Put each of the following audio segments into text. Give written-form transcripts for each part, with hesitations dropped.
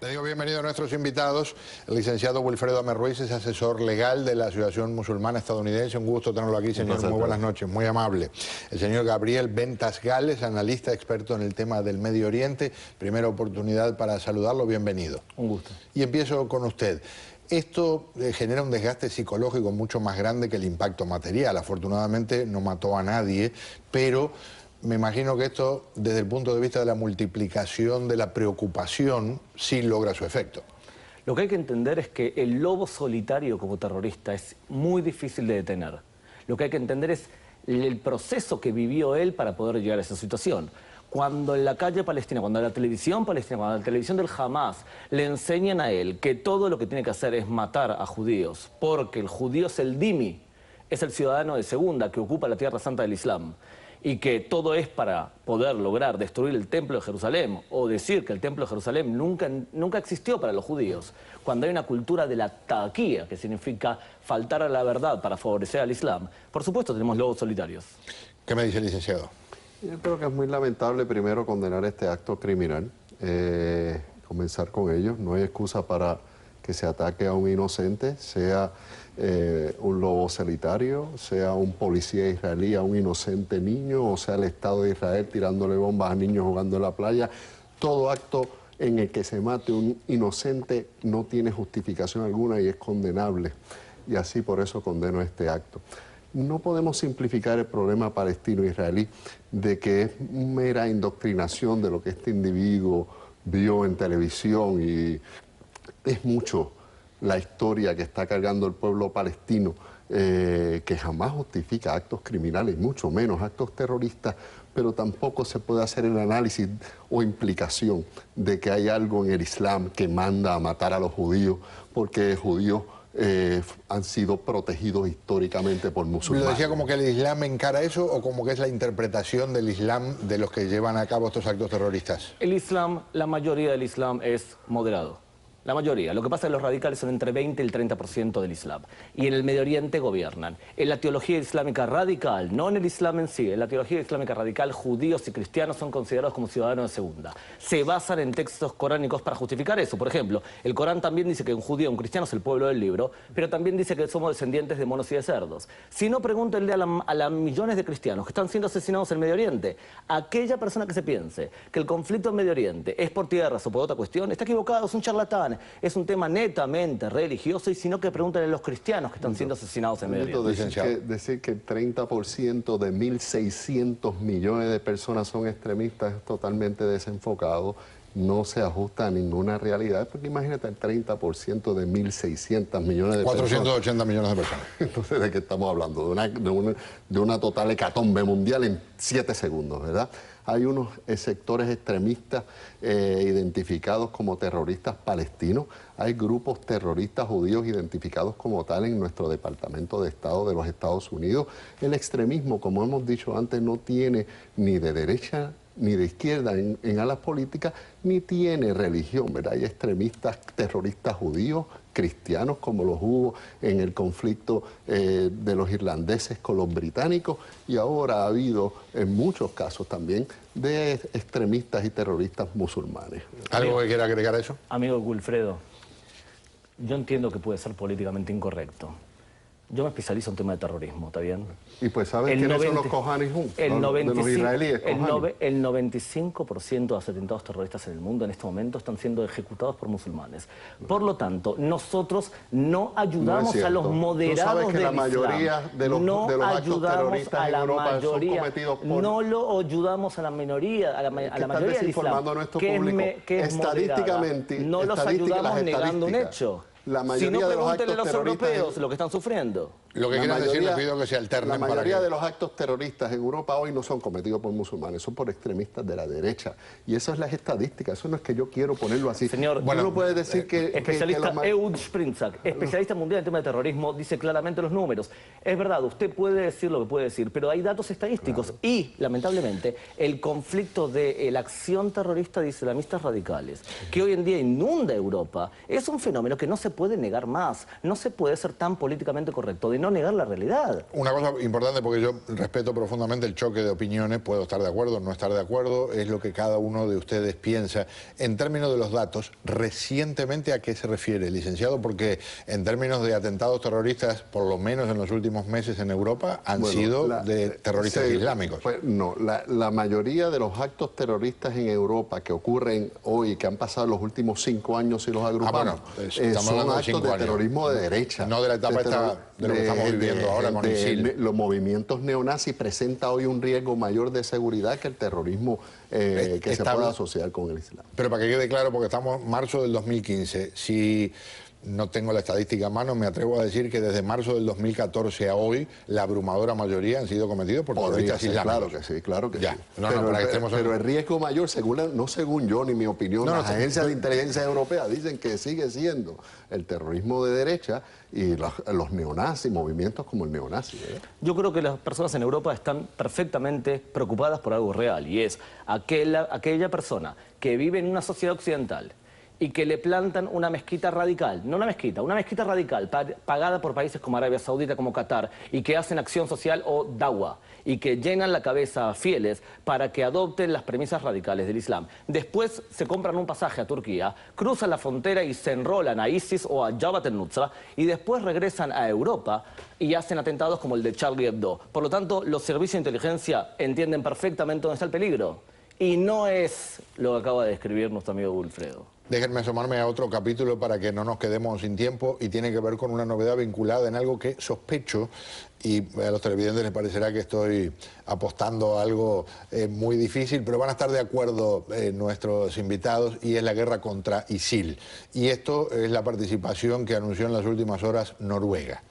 Le digo bienvenido a nuestros invitados. El licenciado Wilfredo Amer Ruiz es asesor legal de la Asociación Musulmana Estadounidense. Un gusto tenerlo aquí, señor. Muy buenas noches, muy amable. El señor Gabriel Ventas Gales, analista experto en el tema del Medio Oriente. Primera oportunidad para saludarlo, bienvenido. Un gusto. Y empiezo con usted. Esto genera un desgaste psicológico mucho más grande que el impacto material. Afortunadamente no mató a nadie, pero me imagino que esto, desde el punto de vista de la multiplicación de la preocupación, sí logra su efecto. Lo que hay que entender es que el lobo solitario como terrorista es muy difícil de detener. Lo que hay que entender es el proceso que vivió él para poder llegar a esa situación. Cuando en la calle palestina, cuando en la televisión palestina, cuando en la televisión del Hamas le enseñan a él que todo lo que tiene que hacer es matar a judíos, porque el judío es el dhimmi, es el ciudadano de segunda que ocupa la tierra santa del Islam, y que todo es para poder lograr destruir el Templo de Jerusalén o decir que el Templo de Jerusalén nunca existió para los judíos, cuando hay una cultura de la taquía, que significa faltar a la verdad para favorecer al Islam, por supuesto tenemos lobos solitarios. ¿Qué me dice el licenciado? Yo creo que es muy lamentable primero condenar este acto criminal, comenzar con ellos. No hay excusa para que se ataque a un inocente, sea un lobo solitario, sea un policía israelí a un inocente niño, o sea el Estado de Israel tirándole bombas a niños jugando en la playa. Todo acto en el que se mate un inocente no tiene justificación alguna y es condenable. Y así por eso condeno este acto. No podemos simplificar el problema palestino-israelí de que es mera indoctrinación de lo que este individuo vio en televisión, y es mucho la historia que está cargando el pueblo palestino, que jamás justifica actos criminales, mucho menos actos terroristas, pero tampoco se puede hacer el análisis o implicación de que hay algo en el Islam que manda a matar a los judíos, porque judíos han sido protegidos históricamente por musulmanes. ¿Lo decía como que el Islam encara eso o como que es la interpretación del Islam de los que llevan a cabo estos actos terroristas? El Islam, la mayoría del Islam es moderado. La mayoría. Lo que pasa es que los radicales son entre 20 y el 30% del Islam. Y en el Medio Oriente gobiernan. En la teología islámica radical, no en el Islam en sí, en la teología islámica radical, judíos y cristianos son considerados como ciudadanos de segunda. Se basan en textos coránicos para justificar eso. Por ejemplo, el Corán también dice que un judío, un cristiano es el pueblo del libro, pero también dice que somos descendientes de monos y de cerdos. Si no, pregúntenle a las millones de cristianos que están siendo asesinados en el Medio Oriente. Aquella persona que se piense que el conflicto en Medio Oriente es por tierras o por otra cuestión, está equivocado, es un charlatán. Es un tema netamente religioso, y sino que pregúntenle a los cristianos que están siendo asesinados en Medio Oriente. Decir que el 30% de 1.600 millones de personas son extremistas es totalmente desenfocado, no se ajusta a ninguna realidad, porque imagínate el 30% de 1.600 millones de 480 millones de personas. Entonces, ¿de qué estamos hablando? De una total hecatombe mundial en 7 segundos, ¿verdad? Hay unos sectores extremistas identificados como terroristas palestinos. Hay grupos terroristas judíos identificados como tal en nuestro Departamento de Estado de los Estados Unidos. El extremismo, como hemos dicho antes, no tiene ni de derecha ni de izquierda en alas políticas, ni tiene religión, ¿verdad? Hay extremistas terroristas judíos, cristianos, como los hubo en el conflicto de los irlandeses con los británicos, y ahora ha habido en muchos casos también de extremistas y terroristas musulmanes. ¿Algo que quiera agregar a eso? Amigo Wilfredo, yo entiendo que puede ser políticamente incorrecto. Yo me especializo en tema de terrorismo, ¿está bien? Y pues ¿sabes quiénes son los Kohanis Hum? De los israelíes. El 95% de los atentados terroristas en el mundo en este momento están siendo ejecutados por musulmanes. Por lo tanto, nosotros no ayudamos a los moderados del Islam. La mayoría de los actos terroristas en Europa son cometidos por... No lo ayudamos a la minoría, a la mayoría del Islam, que es estadísticamente, no los ayudamos negando un hecho. La mayoría de los actos terroristas europeos lo que están sufriendo. Lo que quieren decir, les pido que se alternen. La mayoría de los actos terroristas en Europa hoy no son cometidos por musulmanes, son por extremistas de la derecha. Y eso es las estadísticas, eso no es que yo quiero ponerlo así. Señor, bueno, no puede decir que... Especialista Ehud Sprintzak, especialista mundial en tema de terrorismo, dice claramente los números. Es verdad, usted puede decir lo que puede decir, pero hay datos estadísticos. Claro. Y, lamentablemente, el conflicto de la acción terrorista de islamistas radicales, que hoy en día inunda Europa, es un fenómeno que no se puede negar más. No se puede ser tan políticamente correcto de no negar la realidad. Una cosa importante, porque yo respeto profundamente el choque de opiniones, puedo estar de acuerdo, no estar de acuerdo, es lo que cada uno de ustedes piensa. En términos de los datos, recientemente ¿a qué se refiere, licenciado? Porque en términos de atentados terroristas, por lo menos en los últimos meses en Europa, han sido de terroristas islámicos. Pues, no, la mayoría de los actos terroristas en Europa que ocurren hoy, que han pasado los últimos 5 años si los agrupamos, son actos de terrorismo de derecha. No de la etapa de lo que estamos viviendo ahora con ISIL. Los movimientos neonazis presentan hoy un riesgo mayor de seguridad que el terrorismo que se puede asociar con el Islam. Pero para que quede claro, porque estamos en marzo del 2015, si no tengo la estadística a mano, me atrevo a decir que desde marzo del 2014 a hoy, la abrumadora mayoría han sido cometidos por terroristas islámicos. Claro que sí. Pero el riesgo mayor, no según yo ni mi opinión, las agencias de inteligencia europeas dicen que sigue siendo el terrorismo de derecha y los neonazis, movimientos como el neonazi. Yo creo que las personas en Europa están perfectamente preocupadas por algo real, y es aquella persona que vive en una sociedad occidental y que le plantan una mezquita radical, no una mezquita radical pagada por países como Arabia Saudita, como Qatar, y que hacen acción social o dawa, y que llenan la cabeza a fieles para que adopten las premisas radicales del Islam. Después se compran un pasaje a Turquía, cruzan la frontera y se enrolan a ISIS o a Jabhat al-Nusra, y después regresan a Europa y hacen atentados como el de Charlie Hebdo. Por lo tanto, los servicios de inteligencia entienden perfectamente dónde está el peligro. Y no es lo que acaba de describir nuestro amigo Wilfredo. Déjenme asomarme a otro capítulo para que no nos quedemos sin tiempo, y tiene que ver con una novedad vinculada en algo que sospecho, y a los televidentes les parecerá que estoy apostando a algo muy difícil, pero van a estar de acuerdo nuestros invitados, y es la guerra contra ISIL. Y esto es la participación que anunció en las últimas horas Noruega.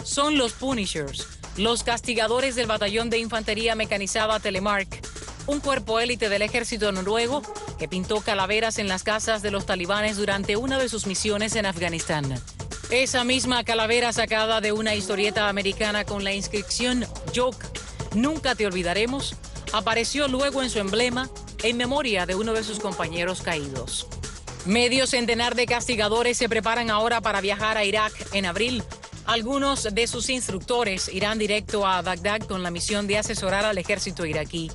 Son los Punishers, los castigadores del batallón de infantería mecanizada Telemark, un cuerpo élite del ejército noruego que pintó calaveras en las casas de los talibanes durante una de sus misiones en Afganistán. Esa misma calavera sacada de una historieta americana con la inscripción "Joke, nunca te olvidaremos", apareció luego en su emblema en memoria de uno de sus compañeros caídos. Medio centenar de castigadores se preparan ahora para viajar a Irak en abril. Algunos de sus instructores irán directo a Bagdad con la misión de asesorar al ejército iraquí.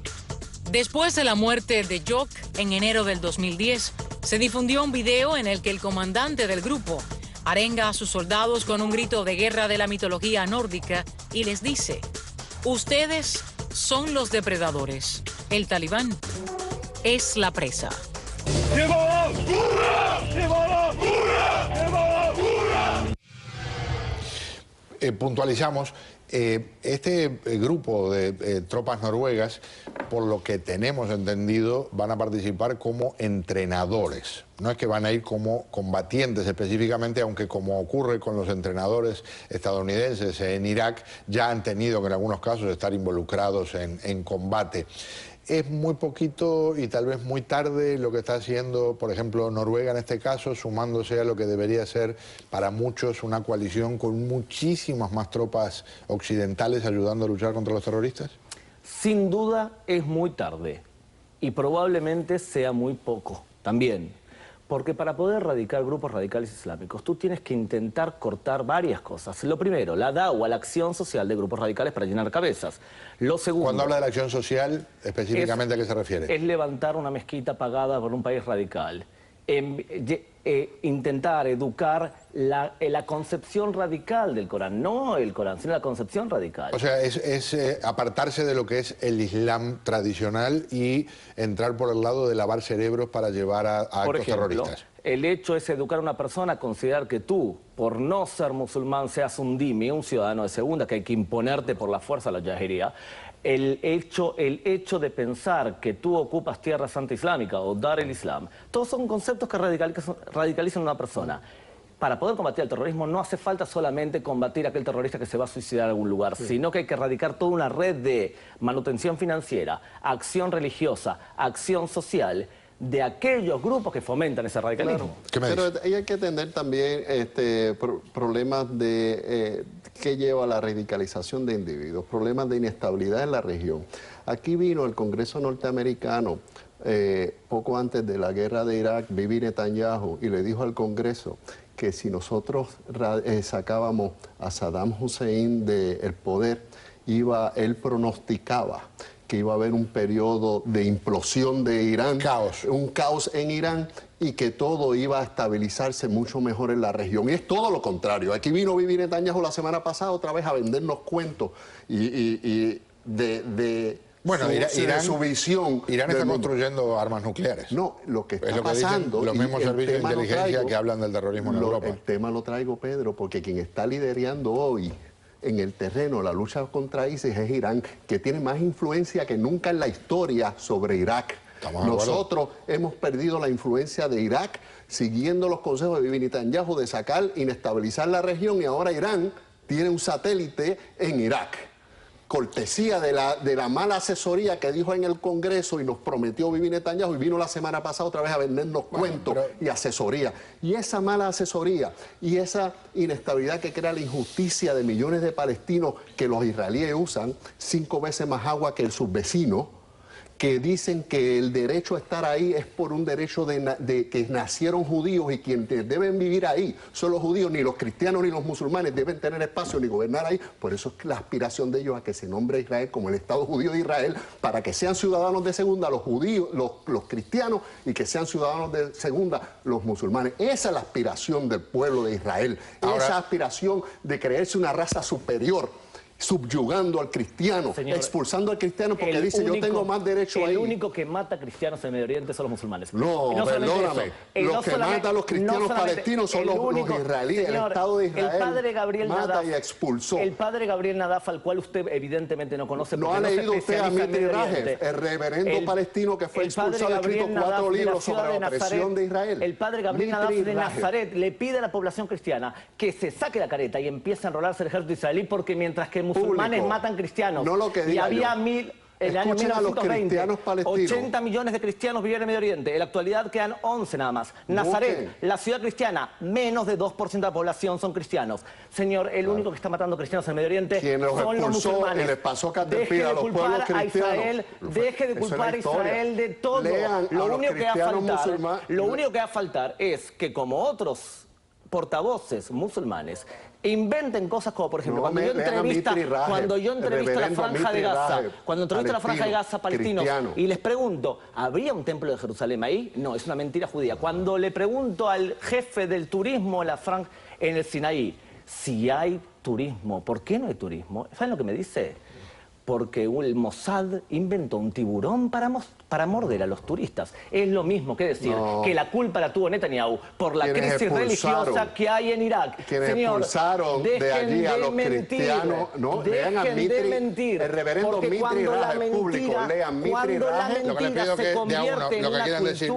Después de la muerte de Joke en enero del 2010, se difundió un video en el que el comandante del grupo arenga a sus soldados con un grito de guerra de la mitología nórdica y les dice: ustedes son los depredadores, el talibán es la presa. Puntualizamos, este grupo de tropas noruegas, por lo que tenemos entendido, van a participar como entrenadores. No es que van a ir como combatientes específicamente, aunque como ocurre con los entrenadores estadounidenses en Irak, ya han tenido que en algunos casos estar involucrados en combate. Es muy poquito y tal vez muy tarde lo que está haciendo, por ejemplo, Noruega en este caso, sumándose a lo que debería ser para muchos una coalición con muchísimas más tropas occidentales ayudando a luchar contra los terroristas. Sin duda es muy tarde, y probablemente sea muy poco también. Porque para poder erradicar grupos radicales islámicos, tú tienes que intentar cortar varias cosas. Lo primero, la dawa, la acción social de grupos radicales para llenar cabezas. Lo segundo... Cuando habla de la acción social, específicamente, ¿a qué se refiere? Es levantar una mezquita pagada por un país radical. Intentar educar la concepción radical del Corán, no el Corán, sino la concepción radical. O sea, es apartarse de lo que es el Islam tradicional y entrar por el lado de lavar cerebros para llevar a actos terroristas. El hecho es educar a una persona a considerar que tú, por no ser musulmán, seas un dhimmi, un ciudadano de segunda, que hay que imponerte por la fuerza de la yahiría. El hecho de pensar que tú ocupas tierra santa islámica o Dar el Islam, todos son conceptos que radicalizan a una persona. Para poder combatir el terrorismo no hace falta solamente combatir a aquel terrorista que se va a suicidar en algún lugar, sino que hay que erradicar toda una red de manutención financiera, acción religiosa, acción social, de aquellos grupos que fomentan ese radicalismo. Claro. Pero hay que tener también problemas de que lleva a la radicalización de individuos, problemas de inestabilidad en la región. Aquí vino el Congreso norteamericano poco antes de la guerra de Irak, Bibi Netanyahu, y le dijo al Congreso que si nosotros sacábamos a Saddam Hussein del poder, él pronosticaba que iba a haber un periodo de implosión de Irán, un caos en Irán, y que todo iba a estabilizarse mucho mejor en la región. Y es todo lo contrario. Aquí vino Bibi Netanyahu la semana pasada otra vez a vendernos cuentos bueno, su visión. Irán está construyendo armas nucleares. No, lo que está pasando... Los mismos servicios de inteligencia que hablan del terrorismo en Europa. El tema lo traigo, Pedro, porque quien está liderando hoy en el terreno la lucha contra ISIS es Irán, que tiene más influencia que nunca en la historia sobre Irak. Nosotros hemos perdido la influencia de Irak siguiendo los consejos de Bibi Netanyahu de inestabilizar la región, y ahora Irán tiene un satélite en Irak. Cortesía de la mala asesoría que dijo en el Congreso y nos prometió Bibi Netanyahu, y vino la semana pasada otra vez a vendernos cuentos y asesoría. Y esa mala asesoría y esa inestabilidad que crea la injusticia de millones de palestinos, que los israelíes usan 5 veces más agua que sus vecinos, que dicen que el derecho a estar ahí es por un derecho de que nacieron judíos, y quienes deben vivir ahí son los judíos. Ni los cristianos ni los musulmanes deben tener espacio ni gobernar ahí. Por eso es la aspiración de ellos a que se nombre a Israel como el Estado judío de Israel, para que sean ciudadanos de segunda los judíos, los cristianos, y que sean ciudadanos de segunda los musulmanes. Esa es la aspiración del pueblo de Israel. Esa aspiración de creerse una raza superior, subyugando al cristiano, expulsando al cristiano porque dice yo tengo más derecho ahí. El único que mata a cristianos en Medio Oriente son los musulmanes. No, perdóname. Los que matan a los cristianos palestinos son los israelíes. El Estado de Israel mata y expulsó. El padre Gabriel Nadaf, al cual usted evidentemente no conoce. ¿No ha leído usted a Mitri Rajev, el reverendo palestino que fue expulsado, ha escrito 4 libros sobre la opresión de Israel? El padre Gabriel Nadaf de Nazaret le pide a la población cristiana que se saque la careta y empiece a enrolarse el ejército israelí, porque mientras que musulmanes matan cristianos, no lo que y había en el año 1920, 80 millones de cristianos vivían en Medio Oriente. En la actualidad quedan 11 nada más. Nazaret, la ciudad cristiana, menos de 2% de la población son cristianos. Señor, el único que está matando cristianos en Medio Oriente son los musulmanes. Y les pasó Caterpillar a los pueblos cristianos. Deje de culpar a Israel de todo. Lo único que va a faltar es que, como otros portavoces musulmanes inventen cosas como, por ejemplo, cuando yo entrevisto a la Franja de Gaza, palestinos, y les pregunto, ¿habría un templo de Jerusalén ahí? No, es una mentira judía. Cuando le pregunto al jefe del turismo en el Sinaí, si hay turismo, ¿por qué no hay turismo? ¿Saben lo que me dice? Porque el Mossad inventó un tiburón para morder a los turistas. Es lo mismo que decir que la culpa la tuvo Netanyahu por la crisis religiosa que hay en Irak. Señor, expulsaron de allí a los cristianos. No, lean a Mitri, el reverendo Mitri Rajev público. Lean Mitri Rajev. Lo que le pido que de a uno, lo que quieran decir,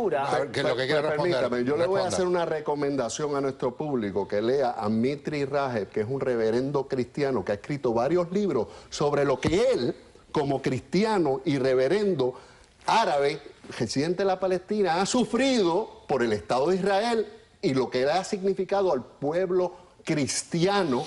que lo que quieran responder. Yo le voy a hacer una recomendación a nuestro público, que lea a Mitri Rajev, que es un reverendo cristiano que ha escrito varios libros sobre lo que él, como cristiano y reverendo árabe, residente de la Palestina, ha sufrido por el Estado de Israel y lo que le ha significado al pueblo cristiano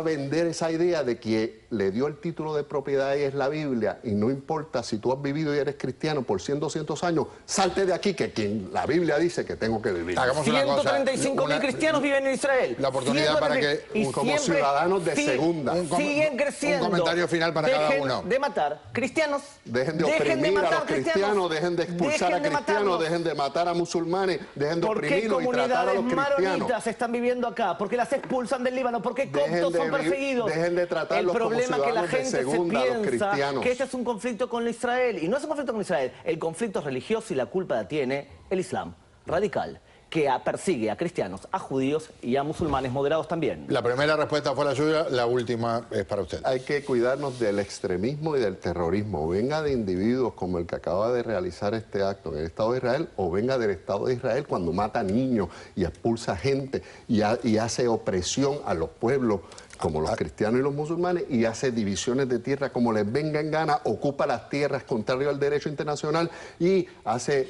vender esa idea de que le dio el título de propiedad y es la Biblia, y no importa si tú has vivido y eres cristiano por 100, 200 años, salte de aquí, que la Biblia dice que tengo que vivir. 135.000 cristianos viven en Israel. La oportunidad para que, como ciudadanos de segunda. Siguen creciendo. Un comentario final para cada uno. Dejen de matar cristianos. Dejen de oprimir a los cristianos, dejen de expulsar a cristianos, dejen de matar a musulmanes, dejen de oprimirlos y tratar a los cristianos. ¿Por qué comunidades maronitas están viviendo acá? ¿Por qué las expulsan del Líbano? ¿Por qué coptos son perseguidos? Dejen de tratarlos como ciudadanos de segunda, los cristianos. Que este es un conflicto con Israel. Y no es un conflicto con Israel. El conflicto es religioso y la culpa la tiene el Islam radical, que persigue a cristianos, a judíos y a musulmanes moderados también. La primera respuesta fue la suya, la última es para usted. Hay que cuidarnos del extremismo y del terrorismo. Venga de individuos como el que acaba de realizar este acto en el Estado de Israel, o venga del Estado de Israel cuando mata niños y expulsa gente y hace opresión a los pueblos como los cristianos y los musulmanes, y hace divisiones de tierra como les venga en gana, ocupa las tierras contrario al derecho internacional y hace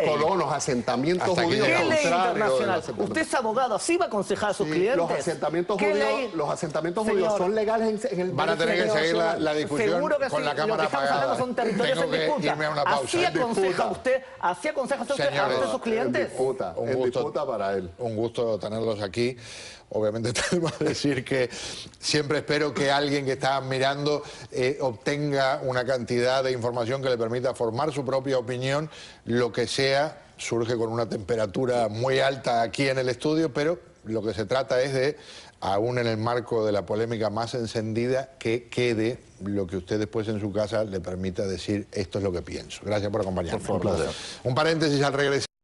colonos, asentamientos judíos ¿Qué ley contrarios. internacional? Usted es abogado, ¿así va a aconsejar a sus clientes? Los asentamientos judíos son legales en el Van a tener que seguir la discusión seguro que con sí. la cámara Lo que estamos apagada. hablando son territorios Tengo en que disputa. irme a una pausa. ¿Así aconseja usted a sus clientes? En disputa para él. Un gusto tenerlos aquí. Obviamente tenemos que decir que siempre espero que alguien que está mirando obtenga una cantidad de información que le permita formar su propia opinión. Lo que sea surge con una temperatura muy alta aquí en el estudio, pero lo que se trata es de, aún en el marco de la polémica más encendida, que quede lo que usted después en su casa le permita decir esto es lo que pienso. Gracias por acompañarnos. Por favor. Un paréntesis al regresar.